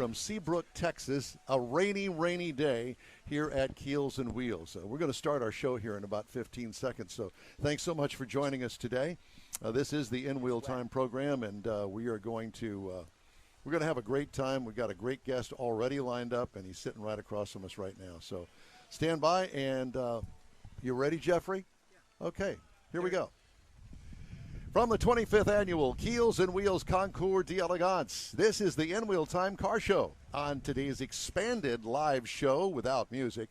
from Seabrook, Texas. A rainy day here at Keels and Wheels. We're going to start our show here in about 15 seconds. So thanks so much for joining us today. This is the In Wheel Time program, and we are going to we're going to have a great time. We've got a great guest already lined up, and he's sitting right across from us right now. So stand by, and you ready, Jeffrey? Yeah. Okay, here we go. From the 25th Annual Keels and Wheels Concours d'Elegance, this is the In Wheel Time Car Show. On today's expanded live show without music,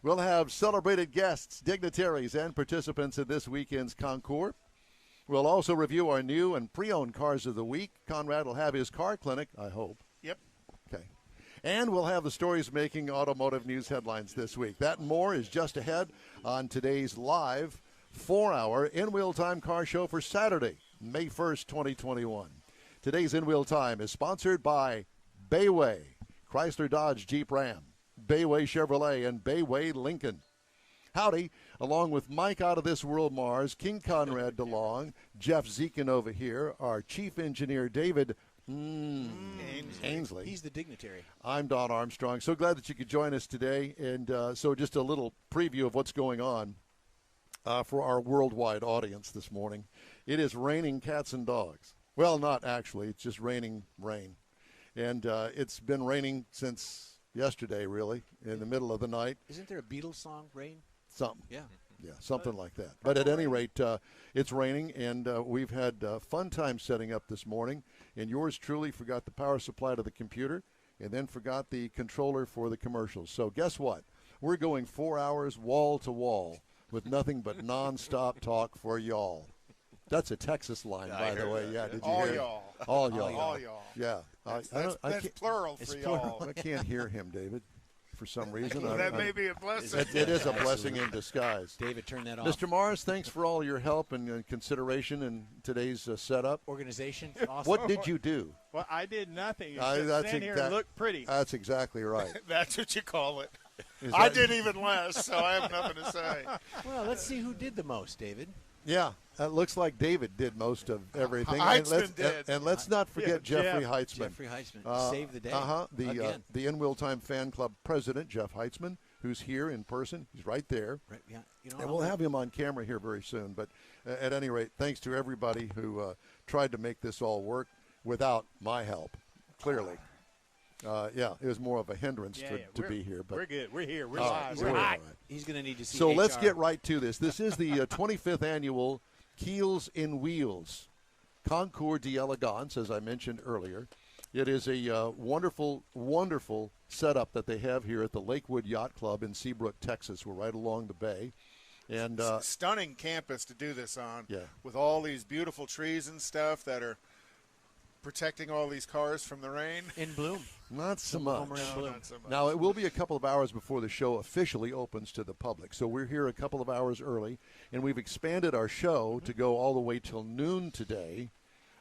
we'll have celebrated guests, dignitaries, and participants in this weekend's concours. We'll also review our new and pre-owned cars of the week. Conrad will have his car clinic, I hope. Yep. Okay. And we'll have the stories making automotive news headlines this week. That and more is just ahead on today's live 4-hour In Wheel Time Car Show for Saturday, May 1st, 2021. Today's In Wheel Time is sponsored by Bayway, Chrysler Dodge Jeep Ram, Bayway Chevrolet, and Bayway Lincoln. Howdy, along with Mike Out of This World Mars, King Conrad DeLong, Jeff Zekin over here, our chief engineer David Ainsley. He's the dignitary. I'm Don Armstrong. So glad that you could join us today. And so just a little preview of what's going on. For our worldwide audience this morning. It is raining cats and dogs. Well, not actually. It's just raining rain. And it's been raining since yesterday, really, in the middle of the night. Isn't there a Beatles song, Rain? Something. Yeah. Yeah, something like that. But at any rate, it's raining, and we've had fun time setting up this morning. And yours truly forgot the power supply to the computer and then forgot the controller for the commercials. So guess what? We're going 4 hours wall to wall with nothing but nonstop talk for y'all. That's a Texas line, by the way. Yeah, did you all hear y'all. it? All y'all. All y'all. Yeah. That's plural for y'all. I can't hear him, David, for some reason. That may be a blessing. It is a blessing in disguise. David, turn that off. Mr. Mars, thanks for all your help and consideration in today's setup. Organization. Awesome. What did you do? Well, I did nothing. Except stand here and look pretty. That's exactly right. That's what you call it. I did even less, so I have nothing to say. Well, let's see who did the most, David. Yeah, it looks like David did most of everything. And let's not forget Jeffrey Heitzman. Jeffrey Heitzman saved the day. The In Wheel Time Fan Club president, Jeff Heitzman, who's here in person. He's right there. Right, yeah. And we'll have him on camera here very soon. But at any rate, thanks to everybody who tried to make this all work without my help, clearly. It was more of a hindrance to be here. But we're good. We're here. We're live. We're hot. He's going to need to see So HR. let's get right to this. This is the 25th Annual Keels in Wheels Concours d'Elegance, as I mentioned earlier. It is a wonderful, wonderful setup that they have here at the Lakewood Yacht Club in Seabrook, Texas. We're right along the bay. And stunning campus to do this on, with all these beautiful trees and stuff that are protecting all these cars from the rain. In bloom. Not so much. Not so much. Now, it will be a couple of hours before the show officially opens to the public. So we're here a couple of hours early, and we've expanded our show to go all the way till noon today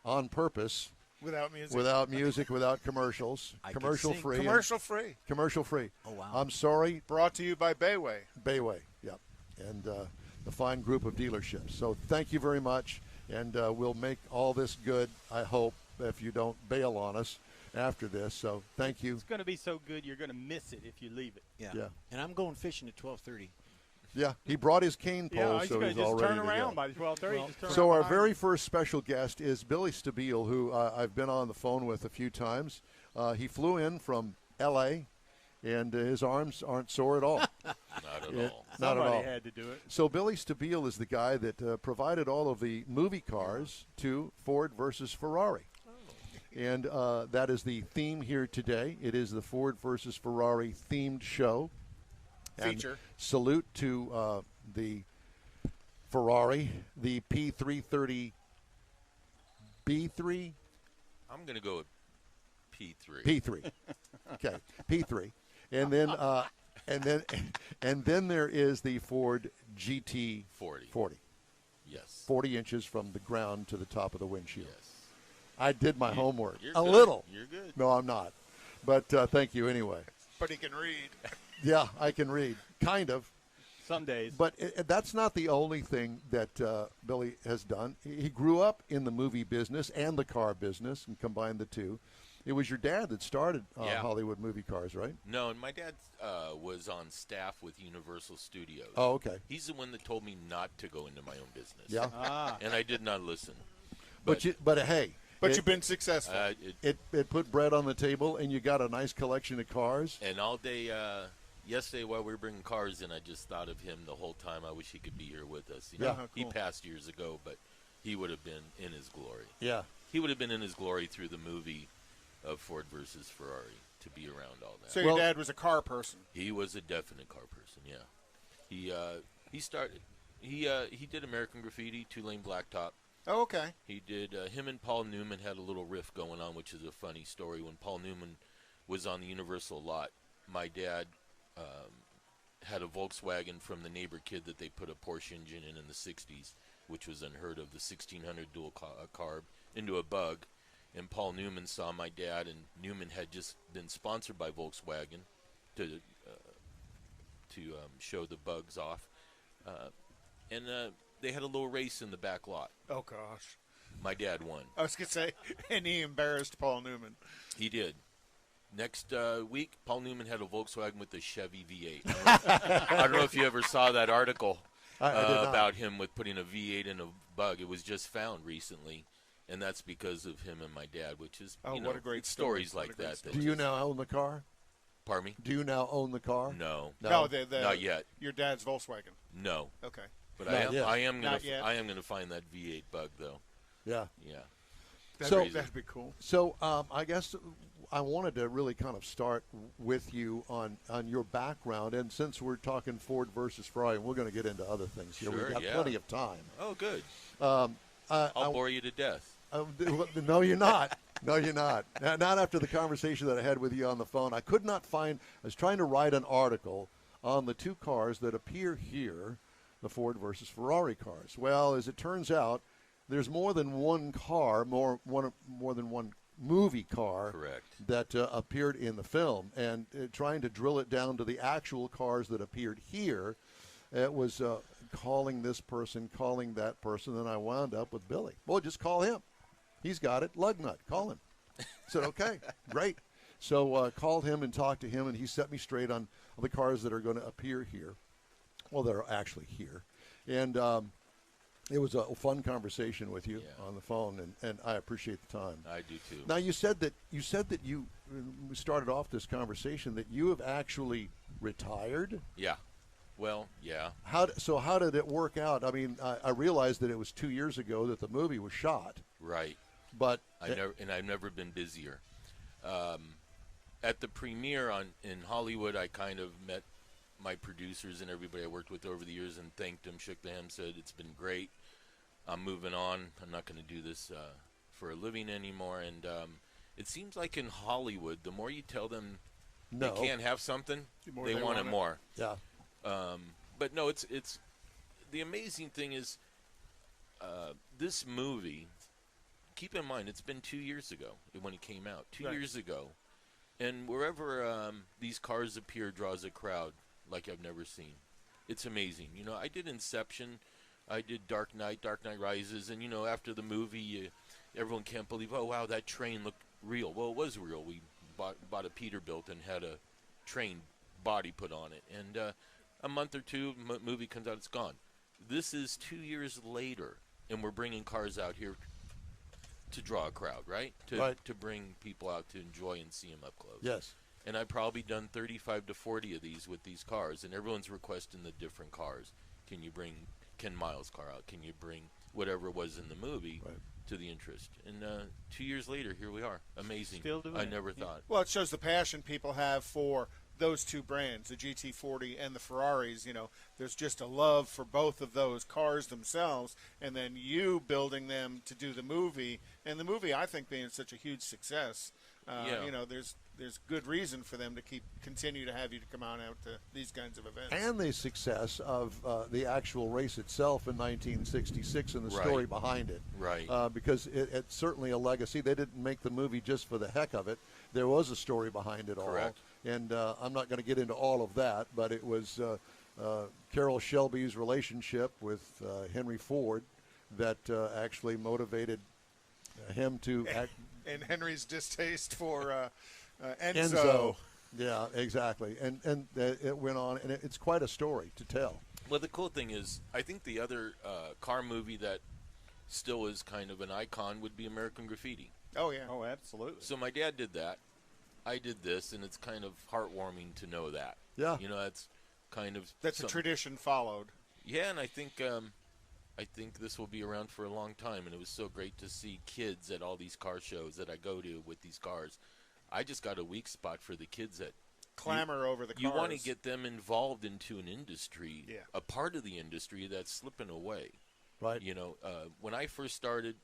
on purpose. Without music. Without music, without commercials. Commercial-free. Commercial-free. Commercial-free. Oh, wow. I'm sorry. Brought to you by Bayway. Bayway, yep. And the fine group of dealerships. So thank you very much, and we'll make all this good, I hope, if you don't bail on us after this. So thank you. It's going to be so good you're going to miss it if you leave it. Yeah. And I'm going fishing at 12:30. Yeah, he brought his cane pole, so he's all ready to go. Turn around by 12:30. So our very first special guest is Billy Stabile, who I've been on the phone with a few times. He flew in from L.A., and his arms aren't sore at all. Not at all. Not at all. Somebody had to do it. So Billy Stabile is the guy that provided all of the movie cars to Ford versus Ferrari. And that is the theme here today. It is the Ford versus Ferrari themed show. Feature. And salute to the Ferrari, the P330 B3. I'm going to go with P3. P3. Okay, P3. And then and then there is the Ford GT 40. Yes. 40 inches from the ground to the top of the windshield. Yes. I did my homework. You're a good. little. You're good. No, I'm not. But thank you anyway. But he can read. Yeah, I can read. Kind of. Some days. But that's not the only thing that Billy has done. He grew up in the movie business and the car business and combined the two. It was your dad that started Hollywood movie cars, right? No, and my dad was on staff with Universal Studios. Oh, okay. He's the one that told me not to go into my own business. Yeah. And I did not listen. But hey. But you've been successful. It put bread on the table, and you got a nice collection of cars. And all day, yesterday while we were bringing cars in, I just thought of him the whole time. I wish he could be here with us. You know, Cool. He passed years ago, but he would have been in his glory. Yeah. He would have been in his glory through the movie of Ford versus Ferrari to be around all that. So your dad was a car person. He was a definite car person. Yeah. He started. He did American Graffiti, 2-lane blacktop. Oh, okay. He did. Him and Paul Newman had a little riff going on, which is a funny story. When Paul Newman was on the Universal lot, my dad had a Volkswagen from the neighbor kid that they put a Porsche engine in the 60s, which was unheard of, the 1600 dual carb, into a Bug. And Paul Newman saw my dad, and Newman had just been sponsored by Volkswagen to show the Bugs off. And they had a little race in the back lot. Oh, gosh. My dad won. I was going to say, and he embarrassed Paul Newman. He did. Next week, Paul Newman had a Volkswagen with a Chevy V8. I don't know if you ever saw that article about him with putting a V8 in a Bug. It was just found recently, and that's because of him and my dad, which is, what a great stories story. like that. Do you now own the car? Pardon me? Do you now own the car? No. No, not yet. Your dad's Volkswagen. No. Okay. But Not I am yet. gonna find that V8 Bug though. Yeah. Yeah. That'd be cool. So I guess I wanted to really kind of start with you on your background, and since we're talking Ford versus Ferrari, and we're going to get into other things here. Sure, We've got plenty of time. Oh, good. I'll bore you to death. No, you're not. No, you're not. Not after the conversation that I had with you on the phone. I could not find. I was trying to write an article on the two cars that appear here, the Ford versus Ferrari cars. Well, as it turns out, there's more than one car, more than one movie car, correct, that appeared in the film. And trying to drill it down to the actual cars that appeared here, it was calling this person, calling that person, and I wound up with Billy. Well, just call him. He's got it. Lugnut. Call him. I said, okay, great. So called him and talked to him, and he set me straight on the cars that are going to appear here. Well, they're actually here. And it was a fun conversation with you on the phone, and I appreciate the time. I do too. Now, you said that you started off this conversation that you have actually retired. Yeah. Well, yeah. How did it work out? I mean, I realized that it was 2 years ago that the movie was shot. Right. But I've never been busier. At the premiere in Hollywood, I kind of met my producers and everybody I worked with over the years and thanked them, shook their hand, said it's been great. I'm moving on. I'm not going to do this for a living anymore. And it seems like in Hollywood, the more you tell them they can't have something, they want it more. Yeah. But no, it's the amazing thing is this movie. Keep in mind, it's been 2 years ago when it came out. 2 years ago, and wherever these cars appear draws a crowd like I've never seen. It's amazing. You know, I did Inception, I did Dark Knight Rises, and after the movie, everyone can't believe, oh wow, that train looked real. Well, it was real. We bought a Peterbilt and had a train body put on it, and a month or two, movie comes out, it's gone. This is 2 years later, and we're bringing cars out here to draw a crowd, right? To bring people out to enjoy and see them up close. Yes. And I've probably done 35 to 40 of these with these cars, and everyone's requesting the different cars. Can you bring Ken Miles' car out? Can you bring whatever was in the movie to the interest? And 2 years later, here we are. Amazing. Still doing I never thought. Well, it shows the passion people have for those two brands, the GT40 and the Ferraris. There's just a love for both of those cars themselves, and then you building them to do the movie, and the movie, I think, being such a huge success. There's good reason for them to continue to have you to come on out to these kinds of events. And the success of the actual race itself in 1966 and the story behind it. Right. Because it's certainly a legacy. They didn't make the movie just for the heck of it. There was a story behind it all. Correct. And I'm not going to get into all of that, but it was Carroll Shelby's relationship with Henry Ford that actually motivated him to and Henry's distaste for Enzo. Enzo. Yeah, exactly. And it went on, and it's quite a story to tell. Well, the cool thing is, I think the other car movie that still is kind of an icon would be American Graffiti. Oh, yeah. Oh, absolutely. So my dad did that. I did this, and it's kind of heartwarming to know that. Yeah. You know, that's kind of That's a tradition followed. Yeah, and I think this will be around for a long time, and it was so great to see kids at all these car shows that I go to with these cars. I just got a weak spot for the kids that Clamor over the cars. you want to get them involved into an industry, Yeah. a part of the industry that's slipping away. Right. You know, when I first started,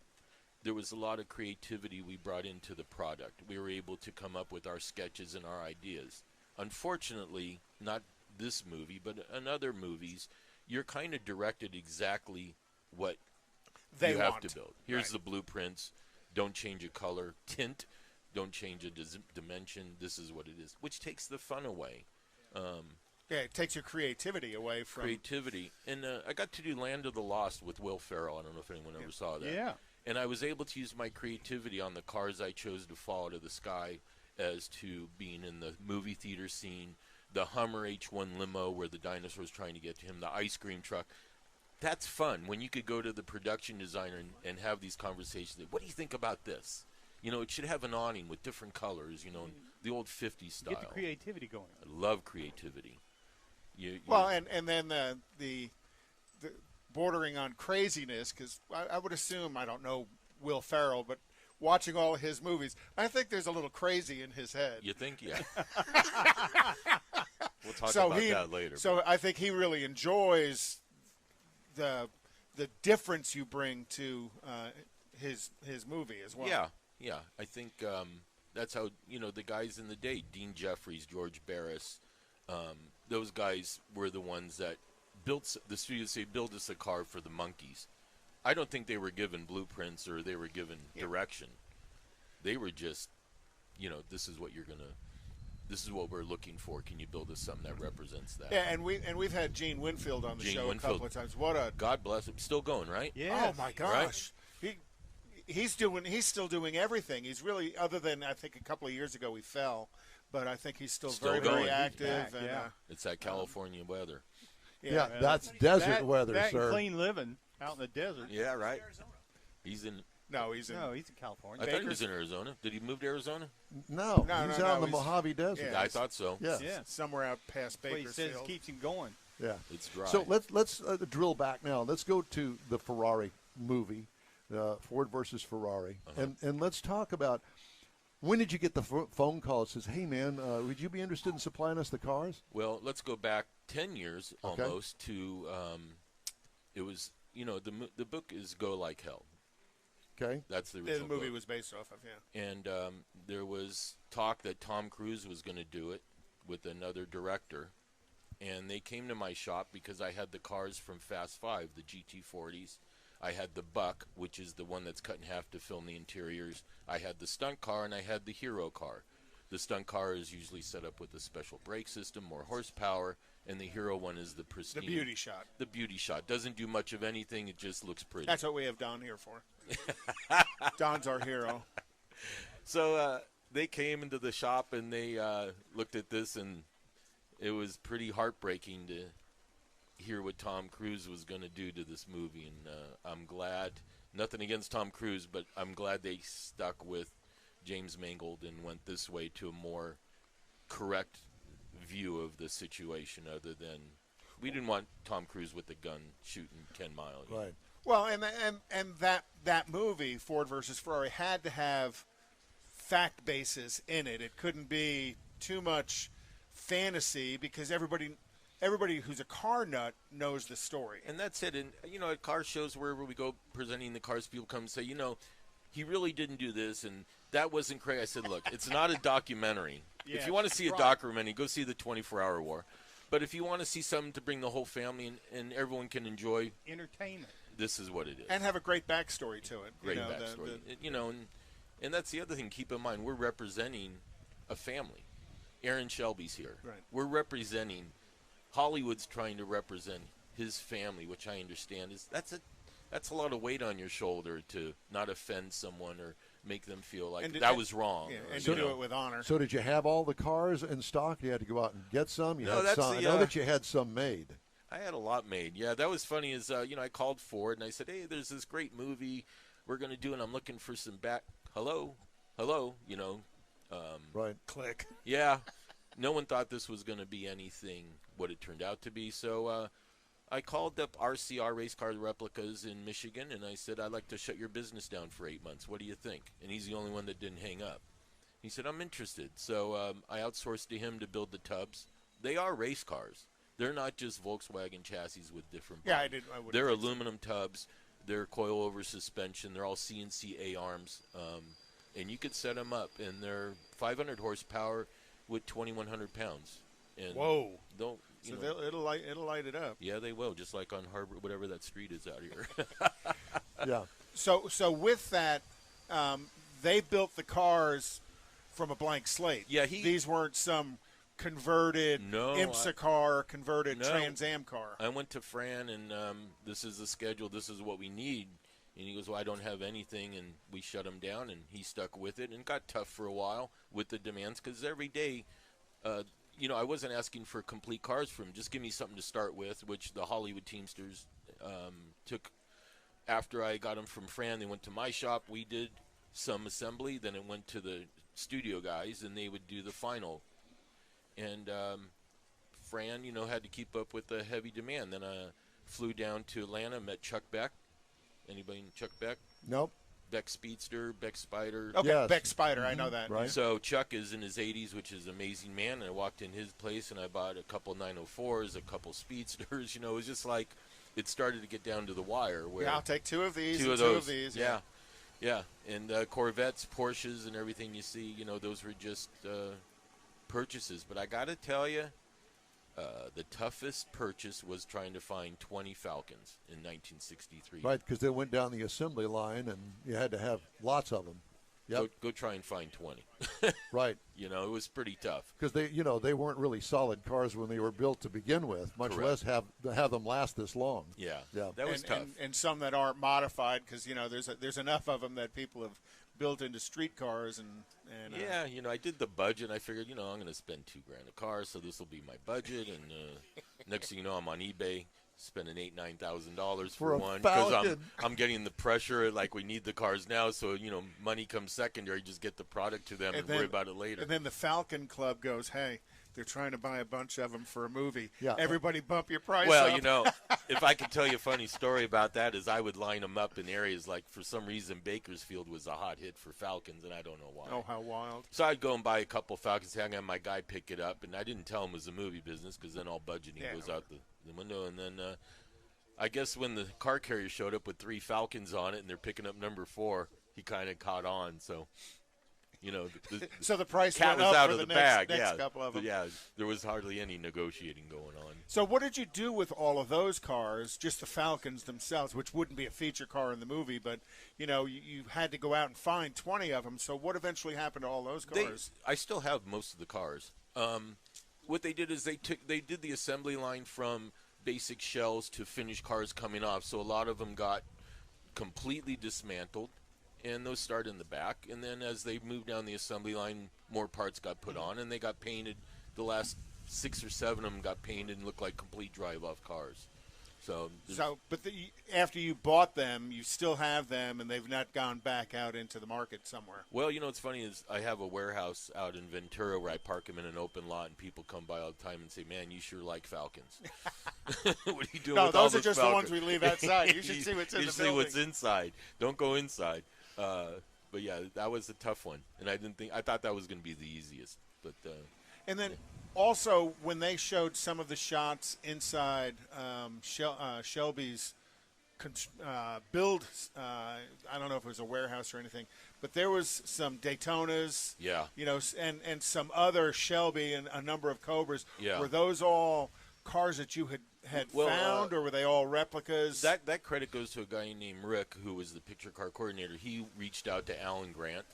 there was a lot of creativity we brought into the product. We were able to come up with our sketches and our ideas. Unfortunately, not this movie, but in other movies, you're kind of directed exactly what They you have want. to build. Here's Right. the blueprints. Don't change a color, tint. Don't change a dimension. This is what it is, which takes the fun away. Yeah, it takes your creativity away from. Creativity. And I got to do Land of the Lost with Will Ferrell. I don't know if anyone ever saw that. Yeah. And I was able to use my creativity on the cars I chose to fall out of the sky as to being in the movie theater scene, the Hummer H1 limo where the dinosaur was trying to get to him, the ice cream truck. That's fun when you could go to the production designer and have these conversations. Like, what do you think about this? You know, it should have an awning with different colors, you know, the old 50s style. Get the creativity going. I love creativity. Well, and then the bordering on craziness, because I would assume, I don't know Will Ferrell, but watching all of his movies, I think there's a little crazy in his head. You think? Yeah. We'll talk So about he, that later. So I think he really enjoys the difference you bring to his movie as well. Yeah. I think that's how, you know, the guys in the day, Dean Jeffries, George Barris, those guys were the ones that built, the studios say, build us a car for the monkeys. I don't think they were given blueprints or they were given direction. They were just, you know, this is what we're looking for. Can you build us something that represents that? Yeah, and we've had Gene Winfield on the Gene show Winfield. a couple of times. What a God bless him. Still going, right? Yeah. Oh my gosh. He's still doing everything. He's really, other than I think a couple of years ago he fell, but I think he's still very going. very active. Back, and, yeah. It's that California weather. Yeah, that's desert weather, that sir. And clean living out in the desert. Yeah, right. He's in. No, he's in. No, he's in California. I thought he was in Arizona. Did he move to Arizona? No, No, he's no, out in no, the Mojave Desert. yeah. I thought so. Yeah. Yeah. somewhere out past That's what he says Bakersfield. keeps him going. Yeah. It's dry. So let's drill back now. Let's go to the Ferrari movie, Ford versus Ferrari, and let's talk about when did you get the phone call that says, "Hey man, would you be interested in supplying us the cars?" Well, let's go back 10 years Okay. almost to it was, you know, the book is Go Like Hell. Okay. That's the The original movie book. was based off of, yeah. And there was talk that Tom Cruise was going to do it with another director. And they came to my shop because I had the cars from Fast 5, the GT40s. I had the Buck, which is the one that's cut in half to film the interiors. I had the stunt car, and I had the hero car. The stunt car is usually set up with a special brake system, more horsepower, and the hero one is the pristine. The beauty shot. The beauty shot. Doesn't do much of anything. It just looks pretty. That's what we have Don here for. Don's our hero. So they came into the shop, and they looked at this, and it was pretty heartbreaking to hear what Tom Cruise was going to do to this movie. And I'm glad, nothing against Tom Cruise, but I'm glad they stuck with James Mangold and went this way to a more correct view of the situation, other than we didn't want Tom Cruise with the gun shooting 10 miles. Right. Well, and that movie, Ford versus Ferrari, had to have fact basis in it. It couldn't be too much fantasy because everybody who's a car nut knows the story. And that's it. And, you know, at car shows, wherever we go presenting the cars, people come and say, you know, he really didn't do this, and that wasn't correct. I said, look, it's not a documentary. If you want to see a documentary, go see the 24-Hour War. But if you want to see something to bring the whole family and everyone can enjoy, Entertainment. this is what it is. And have a great backstory to it. Great backstory. You know, and that's the other thing. Keep in mind, we're representing a family. Aaron Shelby's here. Right. We're representing, Hollywood's trying to represent his family, which I understand is that's a lot of weight on your shoulder to not offend someone or make them feel like And that was wrong. Yeah, and So- to do it with honor. So did you have all the cars in stock? You had to go out and get some? You No, had that's some. the, I know that you had some made. I had a lot made. Yeah, that was funny. Is I called Ford and I said, "Hey, there's this great movie we're going to do, and I'm looking for some back. Hello, Right. Click. yeah." No one thought this was going to be anything what it turned out to be. So I called up RCR Race Car Replicas in Michigan, and I said, "I'd like to shut your business down for 8 months. What do you think?" And he's the only one that didn't hang up. He said, "I'm interested." So I outsourced to him to build the tubs. They are race cars. They're not just Volkswagen chassis with different Yeah, bodies. I would. They're aluminum tubs. They're coil-over suspension. They're all CNC A-arms. And you could set them up, and they're 500 horsepower with 2,100 pounds. And Whoa. Don't, So it'll light it up. yeah, they will, just like on Harbor, whatever that street is out here. Yeah. So with that, they built the cars from a blank slate. Yeah, these weren't some converted IMSA car, converted Trans Am car. I went to Fran, and this is the schedule. This is what we need. And he goes, "Well, I don't have anything," and we shut him down, and he stuck with it, and it got tough for a while with the demands because every day, I wasn't asking for complete cars from him. Just give me something to start with, which the Hollywood Teamsters took. After I got them from Fran, they went to my shop. We did some assembly. Then it went to the studio guys, and they would do the final. And Fran, had to keep up with the heavy demand. Then I flew down to Atlanta, met Chuck Beck. Anybody know Chuck Beck? Nope. Beck Speedster, Beck Spider. Okay, Yes. Beck Spider, I know that. Right. So Chuck is in his 80s, which is an amazing man. And I walked in his place, and I bought a couple 904s, a couple Speedsters. It was just like it started to get down to the wire. Where Yeah, I'll take two of these. two and of two those. of these. Yeah. And Corvettes, Porsches, and everything you see, those were just purchases. But I got to tell you, the toughest purchase was trying to find 20 Falcons in 1963. Right, because they went down the assembly line, and you had to have lots of them. Yep. Go try and find 20. Right. It was pretty tough. Because they weren't really solid cars when they were built to begin with, much Correct. less have them last this long. Yeah. Yeah. That was tough. And some that aren't modified because there's enough of them that people have built into street cars and yeah, I did the budget. I figured, I'm going to spend $2,000 a car, so this will be my budget. And next thing you know, I'm on eBay spending $8,000-9,000 for a one because Falcon. I'm getting the pressure. Like we need the cars now, so money comes secondary. Just get the product to them and worry about it later. And then the Falcon Club goes, "Hey, they're trying to buy a bunch of them for a movie. Yeah. Everybody bump your price Well, up." if I could tell you a funny story about that is I would line them up in areas like for some reason Bakersfield was a hot hit for Falcons, and I don't know why. Oh, how wild. So I'd go and buy a couple Falcons, hang on my guy pick it up, and I didn't tell him it was a movie business because then all budgeting goes out the window. And then I guess when the car carrier showed up with 3 Falcons on it and they're picking up number 4, he kind of caught on. So, So the price cat went was up out for of the the next, bag. next Yeah, couple of them. But yeah, there was hardly any negotiating going on. So what did you do with all of those cars, just the Falcons themselves, which wouldn't be a feature car in the movie, but, you had to go out and find 20 of them. So what eventually happened to all those cars? I still have most of the cars. What they did is they did the assembly line from basic shells to finished cars coming off. So a lot of them got completely dismantled, and those start in the back. And then as they moved down the assembly line, more parts got put on, and they got painted. The last 6 or 7 of them got painted and looked like complete drive-off cars. But after you bought them, you still have them, and they've not gone back out into the market somewhere. Well, what's funny is I have a warehouse out in Ventura where I park them in an open lot, and people come by all the time and say, "Man, you sure like Falcons." What are you doing? No, with all those are just Falcons? the ones we leave outside. You should see what's in you the see building. what's inside. Don't go inside. But yeah, that was a tough one, and I thought that was going to be the easiest, but. And then also, when they showed some of the shots inside Shelby's build, I don't know if it was a warehouse or anything, but there was some Daytonas, Yeah. and some other Shelby and a number of Cobras. Yeah. Were those all cars that you had found, or were they all replicas? That credit goes to a guy named Rick, who was the picture car coordinator. He reached out to Alan Grant.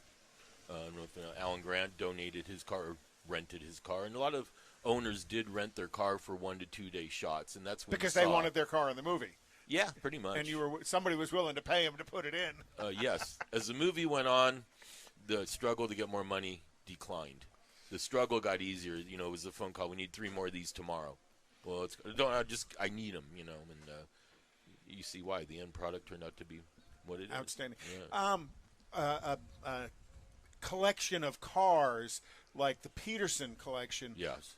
I don't know if you know, Alan Grant donated his car, or rented his car, and a lot of owners did rent their car for 1 to 2 day shots, and that's when because you they saw- wanted their car in the movie. Yeah, pretty much. And somebody was willing to pay him to put it in. Yes. As the movie went on, the struggle to get more money declined. The struggle got easier. You know, it was a phone call. We need 3 more of these tomorrow. Well, I need them. You know, and you see why the end product turned out to be what it is. Outstanding. Yeah. A collection of cars like the Peterson collection. Yes.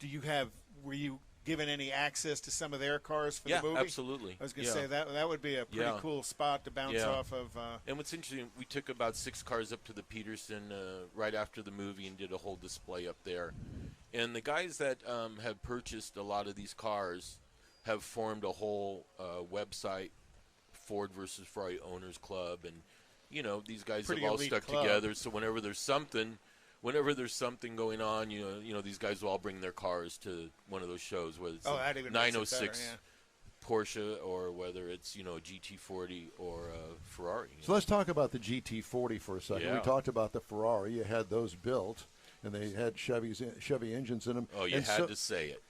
Were you given any access to some of their cars for the movie? Yeah, absolutely. I was going to say that would be a pretty cool spot to bounce off of. And what's interesting, we took about 6 cars up to the Peterson right after the movie and did a whole display up there. And the guys that have purchased a lot of these cars have formed a whole website, Ford versus Ferrari Owners Club, and you know these guys Pretty have all elite stuck club. together. So whenever there's something going on, you know these guys will all bring their cars to one of those shows, whether it's that even makes it 906 better, Porsche or whether it's a GT40 or a Ferrari. So let's talk about the GT40 for a second. Yeah. We talked about the Ferrari. You had those built, and they had Chevy engines in them. Oh, you and had to say it.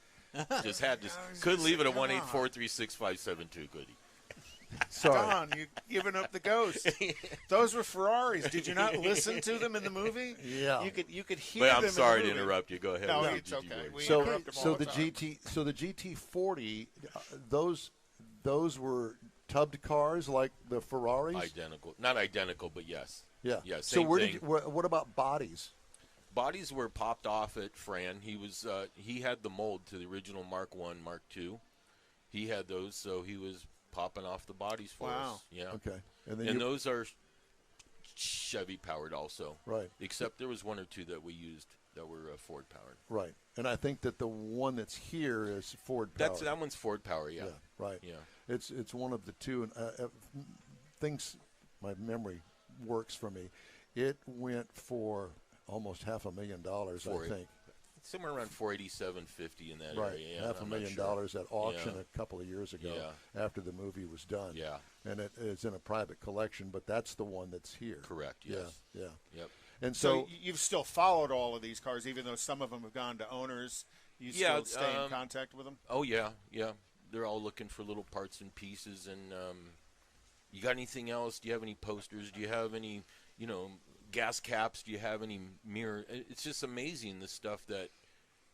Just had to. Couldn't leave it at 1-843-6572, could he? Sorry. Don, you giving up the ghost. Those were Ferraris. Did you not listen to them in the me? Yeah. You could hear But them. I'm sorry in to the movie. interrupt you. Go ahead. No, with it's the okay. GT40. We So, interrupt them so all the time. GT40, those were tubbed cars like the Ferraris. Identical, not identical, but yes. Yeah. Yeah. So Same thing. what about bodies? Bodies were popped off at Fran. He had the mold to the original Mark I, Mark II. He had those, so he was popping off the bodies for Wow. us. Yeah. Okay. And then And those are Chevy powered also. Right. Except there was 1 or 2 that we used that were Ford powered. right. And I think that the one that's here is Ford powered. That one's Ford power. Yeah. Yeah. Right. Yeah. It's one of the two, and things. My memory works for me. It went for almost $500,000, For I it. think. Somewhere around 487.50 in that Right, area. Yeah, I'm not $500,000 sure. at auction Yeah. a couple of years ago Yeah. after the movie was done. Yeah. And it is in a private collection, but that's the one that's here. Correct. Yes. Yeah, yeah. Yep. And So so, you've still followed all of these cars, even though some of them have gone to owners. You Yeah, still stay in contact with them? Oh yeah, yeah. They're all looking for little parts and pieces. And you got anything else? Do you have any posters? Do you have any, gas caps? Do you have any mirror? It's just amazing the stuff that,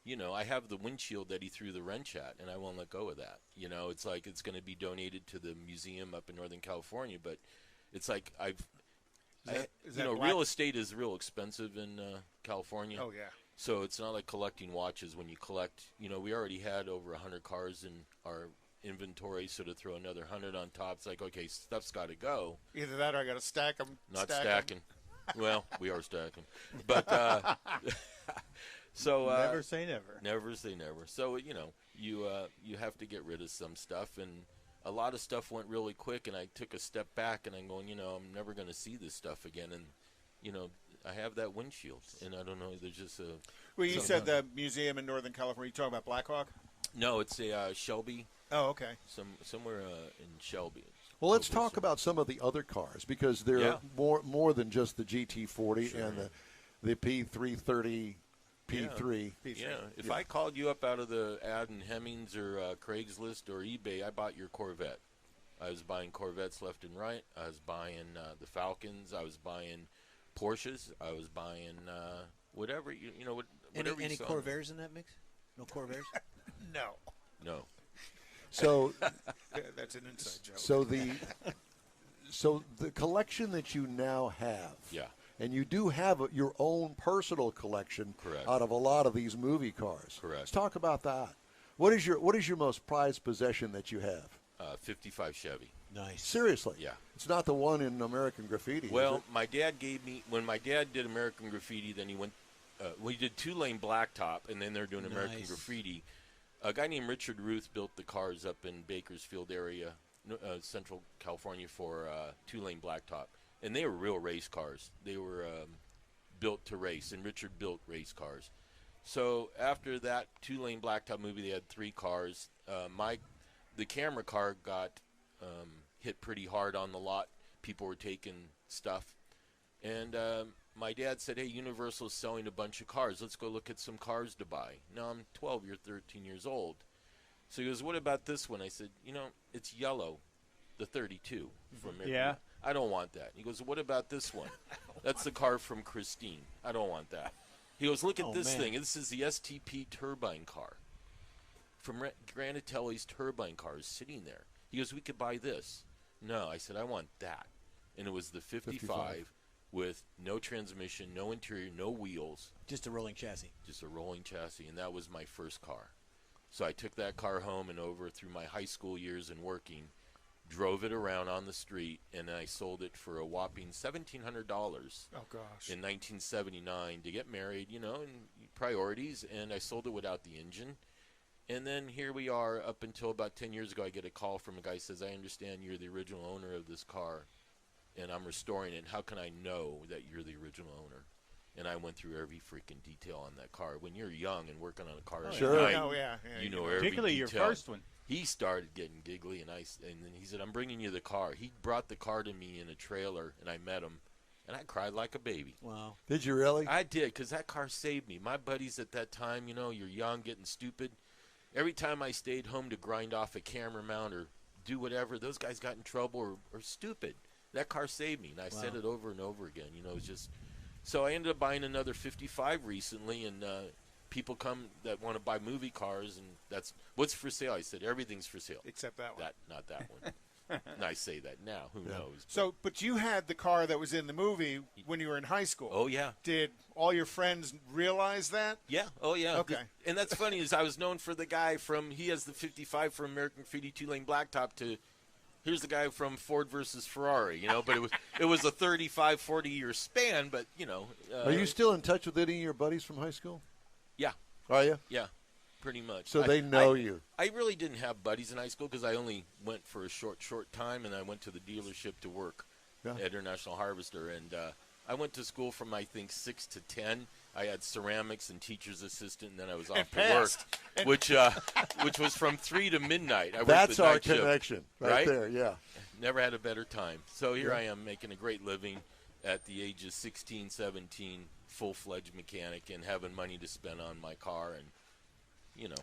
I have the windshield that he threw the wrench at, and I won't let go of that. It's like it's going to be donated to the museum up in Northern California, but it's like Is that black? real estate is real expensive in California. Oh, yeah. So it's not like collecting watches. When you collect, we already had over 100 cars in our inventory, so to throw another 100 on top, it's like, okay, stuff's got to go. Either that or I got to stack them. Not stacking. Well, we are stacking. But, so. Never say never. Never say never. So, you have to get rid of some stuff, and a lot of stuff went really quick, and I took a step back, and I'm going, I'm never going to see this stuff again, and, I have that windshield, and I don't know, there's just a... Well, you said the museum in Northern California. You talking about Blackhawk? No, it's a Shelby, Oh, okay. somewhere in Shelby. well, let's talk about some of the other cars, because there Yeah. are more than just the GT40 Sure. and the P330 P3. Yeah, if I called you up out of the ad in Hemmings or Craigslist or eBay, I bought your Corvette. I was buying Corvettes left and right. I was buying the Falcons. I was buying Porsches. I was buying whatever whatever you Any saw. Corvairs in that mix? No Corvairs? No. No. So, That's an inside joke. so the collection that you now have, Yeah. and you do have your own personal collection Correct. out of a lot of these movie cars. Correct. Let's talk about that. What is your most prized possession that you have? 55 Chevy. Nice. Seriously? Yeah. It's not the one in American Graffiti. Well, is it? my dad gave me when my dad did American Graffiti. Then he went. We did 2-lane blacktop, and then they're doing American Nice. Graffiti. A guy named Richard Ruth built the cars up in Bakersfield area, Central California, for 2-lane blacktop, and they were real race cars. They were built to race, and Richard built race cars. So after that 2-lane blacktop movie, they had 3 cars. The camera car got hit pretty hard on the lot. People were taking stuff. And my dad said, hey, Universal's selling a bunch of cars. Let's go look at some cars to buy. Now I'm 12 or 13 years old. So he goes, what about this one? I said, it's yellow, the 32 from Yeah. I don't want that. He goes, what about this one? That's the car from Christine. I don't want that. He goes, look at this man. thing. This is the STP turbine car. From Granatelli's turbine car is sitting there. He goes, we could buy this. No, I said, I want that. And it was the 55 with no transmission, no interior, no wheels. Just a rolling chassis. Just a rolling chassis, and that was my first car. So I took that car home and over through my high school years and working, drove it around on the street, and I sold it for a whopping $1,700 Oh gosh. in 1979 to get married, and priorities, and I sold it without the engine. And then here we are up until about 10 years ago. I get a call from a guy who says, I understand you're the original owner of this car, and I'm restoring it. How can I know that you're the original owner? And I went through every freaking detail on that car. When you're young and working on a car, Sure. at night, Oh yeah. you know every Particularly your detail. first one. He started getting giggly, and then he said, I'm bringing you the car. He brought the car to me in a trailer, and I met him, and I cried like a baby. Wow. Did you really? I did, because that car saved me. My buddies at that time, you're young, getting stupid. Every time I stayed home to grind off a camera mount or do whatever, those guys got in trouble or stupid. That car saved me, and I said it over and over again. It's just so I ended up buying another 55 recently, and people come that want to buy movie cars, and that's what's for sale. I said everything's for sale. Except that one. Not that one. And I say that now. Who knows? So, but you had the car that was in the movie when you were in high school. Oh yeah. Did all your friends realize that? Yeah. Oh, yeah. Okay. And that's funny is I was known for the guy he has the 55 from American Graffiti 2-lane blacktop to here's the guy from Ford versus Ferrari, but it was a 35, 40-year span, but, Are you still in touch with any of your buddies from high school? Yeah. Are you? Yeah. Pretty much. So they know you. I really didn't have buddies in high school because I only went for a short time, and I went to the dealership to work at International Harvester, and I went to school from, I think, 6 to 10. I had ceramics and teacher's assistant, and then I was off to work, which was from 3 to midnight. I worked That's the our night shift, connection right there, yeah. Never had a better time. So here I am making a great living at the age of 16, 17, full-fledged mechanic, and having money to spend on my car and,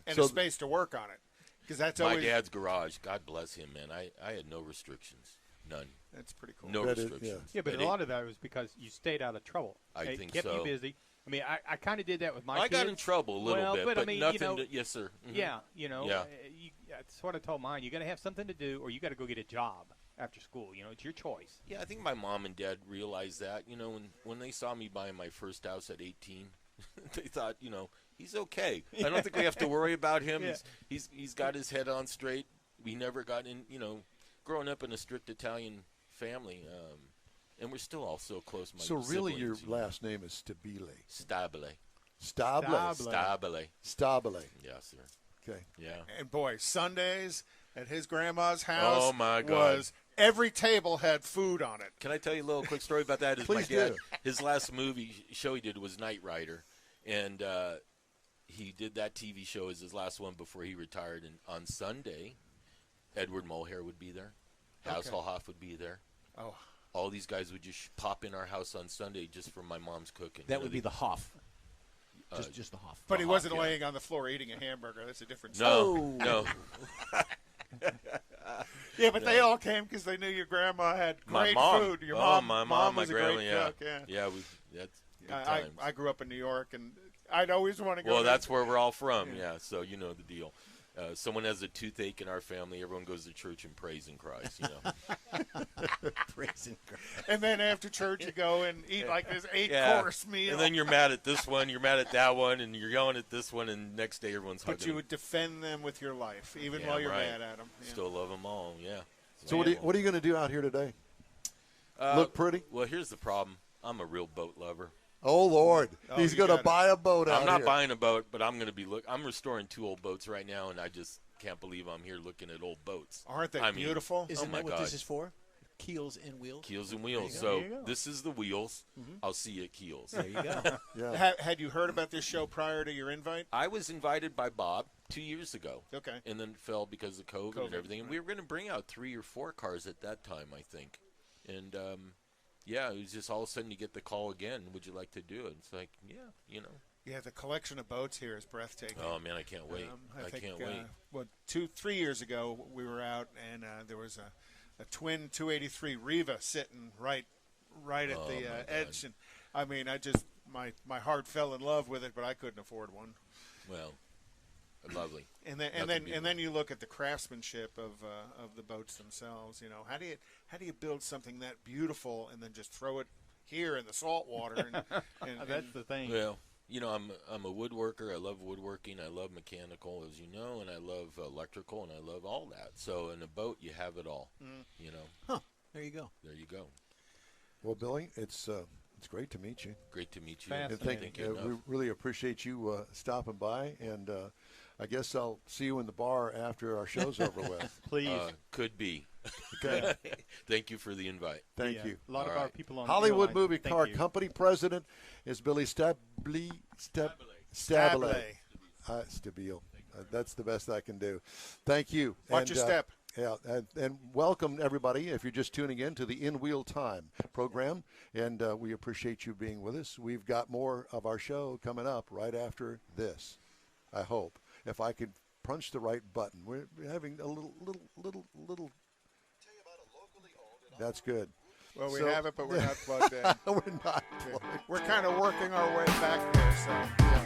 And a space to work on it. Because that's my always dad's garage. God bless him, man. I had no restrictions. None. That's pretty cool. No That is- restrictions. Yeah, but a lot of that was because you stayed out of trouble. I It think kept so. you busy. I mean, I kind of did that with my I kids. got in trouble a little Well, bit, but but I mean, nothing. Yes, sir. Mhm. Yeah, Yeah. that's what I told mine. You got to have something to do, or you got to go get a job after school. It's your choice. Yeah, I think my mom and dad realized that. When they saw me buying my first house at 18, they thought, he's okay. I don't think we have to worry about him. Yeah. He's got his head on straight. We never got in. Growing up in a strict Italian family, and we're still all so close. My So really your siblings, last name is Stabile. Stabile. Stabile. Stabile. Stabile. Yes, sir. Okay. Yeah. And boy, Sundays at his grandma's house Oh, my God. was every table had food on it. Can I tell you a little quick story about that? Is Please my dad, do. his last movie show he did was Knight Rider, and he did that TV show as his last one before he retired. And on Sunday, Edward Mulhare would be there, Hasselhoff would be there. Oh, All these guys would just pop in our house on Sunday just for my mom's cooking. That would be the Hoff. Uh, Just the Hoff. but he wasn't yeah. laying on the floor eating a hamburger. That's a different story. no. Yeah, but they all came because they knew your grandma had My great mom. food. Your my mom my was a grandma. great Yeah, cook. Yeah. yeah. That's good I times. grew up in New York, and I'd always want to go. Well, there. that's where we're all from. Yeah, so you know the deal. Someone has a toothache in our family. Everyone goes to church and prays and cries. Praise and God. And then after church, you go and eat like this Yeah. 8-course meal. And then you're mad at this one, you're mad at that one, and you're yelling at this one, and next day everyone's but hugging you them. would defend them with your life, even Yeah, while you're right. mad at them. Yeah. Still love them all. Yeah. So what are you going to do out here today? Look pretty? Well, here's the problem. I'm a real boat lover. Oh, Lord. He's you going to gotta- buy a boat out I'm not here. buying a boat, but I'm going to be I'm restoring 2 old boats right now, and I just can't believe I'm here looking at old boats. Aren't they I mean, beautiful? Isn't my that what God. this is for? Keels and wheels. Keels and wheels. go. So There you go. this is the wheels. I'll see you at Keels. There you go. Yeah. Had you heard about this show prior to your invite? I was invited by Bob 2 years ago. Okay. And then fell because of COVID and COVID, everything. And we were going to bring out 3 or 4 cars at that time, I think. And, yeah, it was just all of a sudden you get the call again, would you like to do it? It's like, yeah, Yeah, the collection of boats here is breathtaking. Oh, man, I can't wait. I think, can't wait. Well, 2-3 years ago, we were out, and there was twin 283 Riva sitting right at Oh, the my God. edge, and I mean, my heart fell in love with it, but I couldn't afford one. Well, lovely. And then you look at the craftsmanship of the boats themselves. You know, how do you build something that beautiful and then just throw it here in the salt water? And That's the thing. Well, you know, I'm a woodworker. I love woodworking. I love mechanical, as you know, and I love electrical, and I love all that. So in a boat, you have it all. You know. There you go. There you go. Well, Billy, it's great to meet you. Great to meet you. Fascinating. And Thank you enough. we really appreciate you stopping by, and I guess I'll see you in the bar after our show's over with. Please. Could be. Okay. Thank you for the invite. Thank Yeah, you. A lot All of our right. people on Hollywood airlines, Movie thank Car you. Company president is Billy Stabile. Stabile. Stabile. That's the best I can do. Thank you. Watch your step. Yeah, and welcome everybody. If you're just tuning in to the In Wheel Time program, and we appreciate you being with us. We've got more of our show coming up right after this. I hope if I could punch the right button. We're having a little. That's good. Well, we So- have it, but we're not plugged in. We're not. We're kind of working our way back there, so. Yeah.